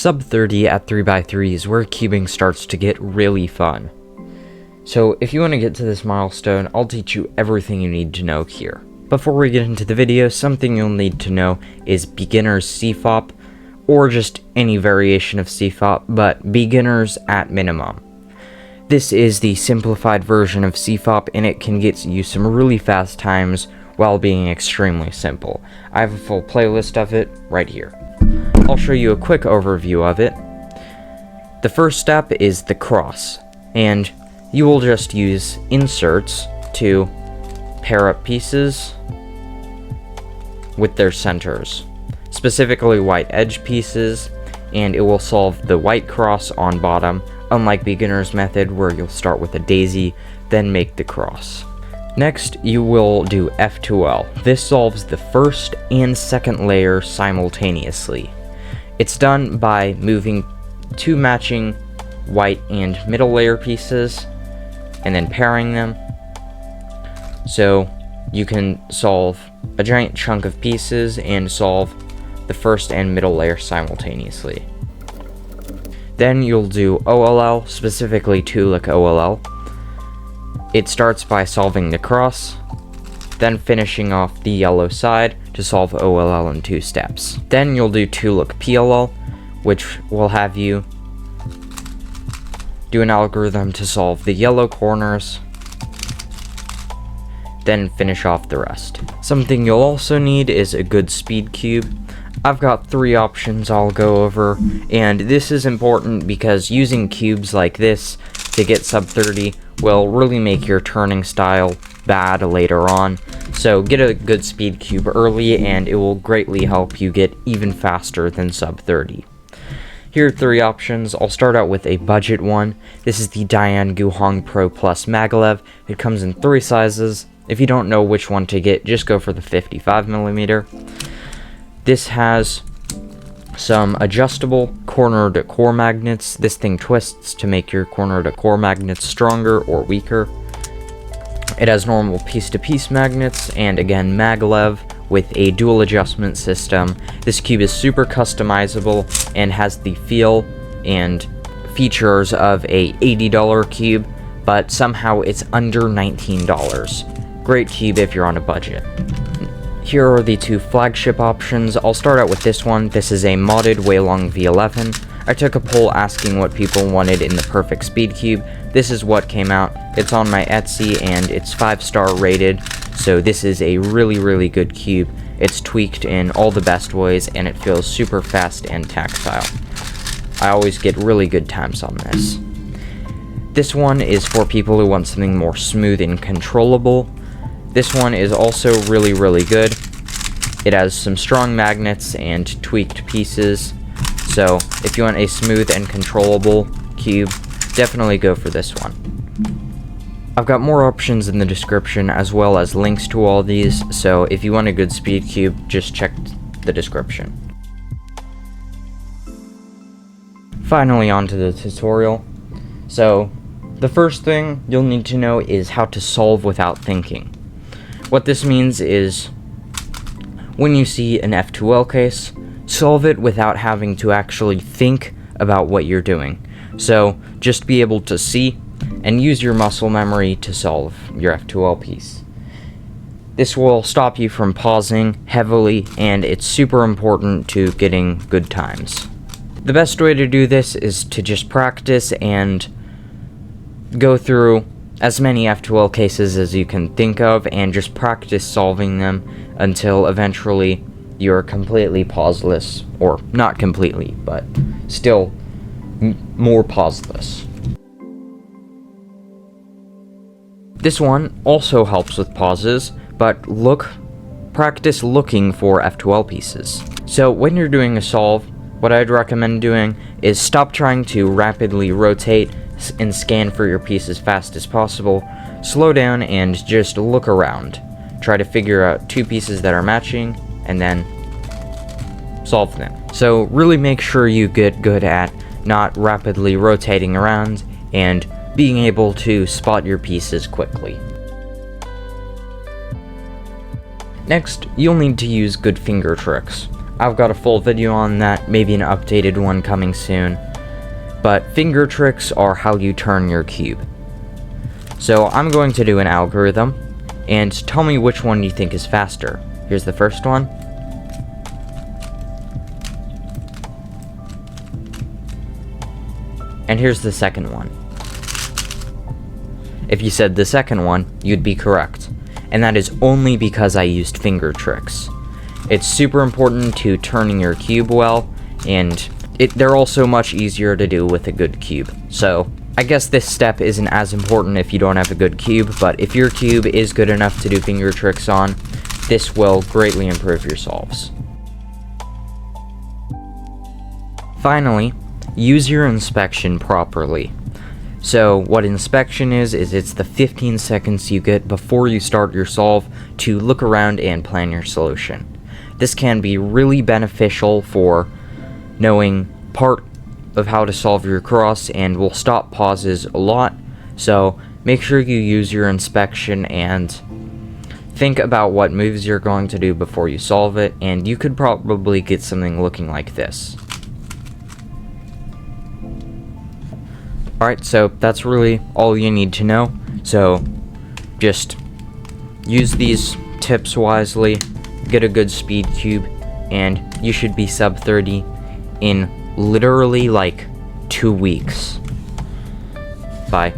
Sub-30 at 3x3 is where cubing starts to get really fun. So if you want to get to this milestone, I'll teach you everything you need to know here. Before we get into the video, something you'll need to know is beginner's CFOP, or just any variation of CFOP, but beginners at minimum. This is the simplified version of CFOP, and it can get you some really fast times while being extremely simple. I have a full playlist of it right here. I'll show you a quick overview of it. The first step is the cross, and you will just use inserts to pair up pieces with their centers, specifically white edge pieces, and it will solve the white cross on bottom, unlike beginner's method where you'll start with a daisy, then make the cross. Next, you will do F2L. This solves the first and second layer simultaneously. It's done by moving two matching white and middle layer pieces and then pairing them. So you can solve a giant chunk of pieces and solve the first and middle layer simultaneously. Then you'll do OLL, specifically Tulik OLL. It starts by solving the cross, then finishing off the yellow side to solve OLL in 2 steps. Then you'll do Tulik PLL, which will have you do an algorithm to solve the yellow corners, then finish off the rest. Something you'll also need is a good speed cube. I've got 3 options I'll go over, and this is important because using cubes like this to get sub-30 will really make your turning style bad later on. So get a good speed cube early and it will greatly help you get even faster than sub-30. Here are 3 options. I'll start out with a budget one. This is the Diane Guhong Pro Plus Maglev. It comes in 3 sizes. If you don't know which one to get, just go for the 55mm. This has some adjustable corner to core magnets. This thing twists to make your corner to core magnets stronger or weaker. It has normal piece-to-piece magnets, and again maglev with a dual adjustment system. This cube is super customizable and has the feel and features of a $80 cube, but somehow it's under $19. Great cube if you're on a budget. Here are the 2 flagship options. I'll start out with this one. This is a modded Weilong V11. I took a poll asking what people wanted in the perfect speed cube. This is what came out. It's on my Etsy and it's 5-star rated, so this is a really good cube. It's tweaked in all the best ways and it feels super fast and tactile. I always get really good times on this. This one is for people who want something more smooth and controllable. This one is also really good. It has some strong magnets and tweaked pieces, so if you want a smooth and controllable cube, definitely go for this one. I've got more options in the description as well as links to all these, so if you want a good speed cube, just check the description. Finally, onto the tutorial. So the first thing you'll need to know is how to solve without thinking. What this means is, when you see an F2L case, solve it without having to actually think about what you're doing. So just be able to see and use your muscle memory to solve your F2L piece. This will stop you from pausing heavily, and it's super important to getting good times. The best way to do this is to just practice and go through as many F2L cases as you can think of and just practice solving them until eventually you're completely pauseless, or not completely, but still more pauseless. This one also helps with pauses, but practice looking for F2L pieces. So when you're doing a solve, what I'd recommend doing is stop trying to rapidly rotate and scan for your piece as fast as possible. Slow down and just look around. Try to figure out 2 pieces that are matching and then solve them. So really make sure you get good at not rapidly rotating around and being able to spot your pieces quickly. Next, you'll need to use good finger tricks. I've got a full video on that, maybe an updated one coming soon. But Fingertricks are how you turn your cube. So I'm going to do an algorithm, and tell me which one you think is faster. Here's the first one. And here's the second one. If you said the second one, you'd be correct. And that is only because I used Fingertricks. It's super important to turning your cube well, and they're also much easier to do with a good cube. So, I guess this step isn't as important if you don't have a good cube, but if your cube is good enough to do Fingertricks on, this will greatly improve your solves. Finally, use your inspection properly. So what inspection is it's the 15 seconds you get before you start your solve to look around and plan your solution. This can be really beneficial for knowing part of how to solve your cross and will stop pauses a lot. So make sure you use your inspection and think about what moves you're going to do before you solve it, and you could probably get something looking like this. Alright, so that's really all you need to know. So just use these tips wisely, get a good speed cube, and you should be sub 30 in literally like 2 weeks. Bye.